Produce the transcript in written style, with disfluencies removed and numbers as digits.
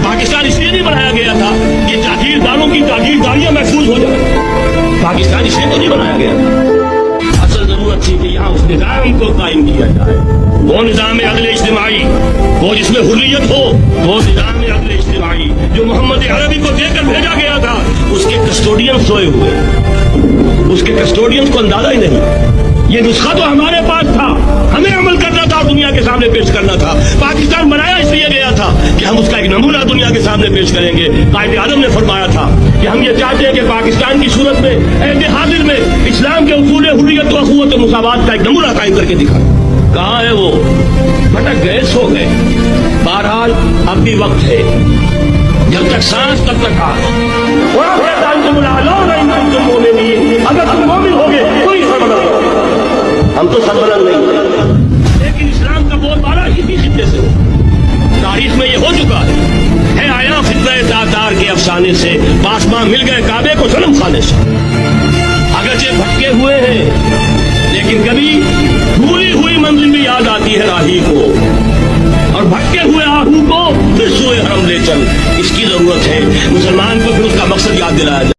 پاکستان اس لیے نہیں بنایا گیا تھا کہ جاگیرداروں کی جاگیرداریاں محفوظ ہو جائیں. پاکستان اس لیے تو نہیں بنایا گیا تھا. اصل ضرورت تھی کہ یہاں اس نظام کو قائم کیا جائے, وہ نظام عدل اجتماعی, وہ جس میں حریت ہو, وہ نظام عدل اجتماعی جو محمد عربی کو دے کر بھیجا گیا تھا. اس کے کسٹوڈین سوئے ہوئے, اس کے کسٹوڈین کو اندازہ ہی نہیں. یہ نسخہ تو ہمارے پاس تھا, ہمیں عمل کرنا تھا, دنیا کے سامنے پیش کرنا تھا. پاکستان بنایا اس لیے گیا تھا کہ ہم اس کا ایک نمونہ دنیا کے سامنے پیش کریں گے. قائد اعظم نے فرمایا تھا کہ ہم یہ چاہتے ہیں کہ پاکستان کی صورت میں عہد حاضر میں اسلام کے اصول حریت و اخوت و مساوات کا ایک نمونہ قائم کر کے دکھائیں. کہاں ہے وہ؟ بھٹک گئے, سو گئے. بہرحال اب بھی وقت ہے, جب تک سانس تب تک اگر تم مومن ہوگے کوئی سربلند ہو. ہم تو سربلند نہیں ہیں, لیکن اسلام کا بہت بڑا اسی خطے سے ہو. تاریخ میں یہ ہو چکا ہے آیا فتنہ تاتار کے افسانے سے پاسباں مل گئے کعبے کو صنم خانے سے. اگرچہ بھٹکے ہوئے ہیں لیکن کبھی بھولی ہوئی منزل بھی یاد آتی ہے راہی کو, اور بھٹکے ہوئے آہو کو پھر سوئے حرم لے چل. اس کی ضرورت ہے مسلمان کو پھر اس کا مقصد یاد دلایا جائے.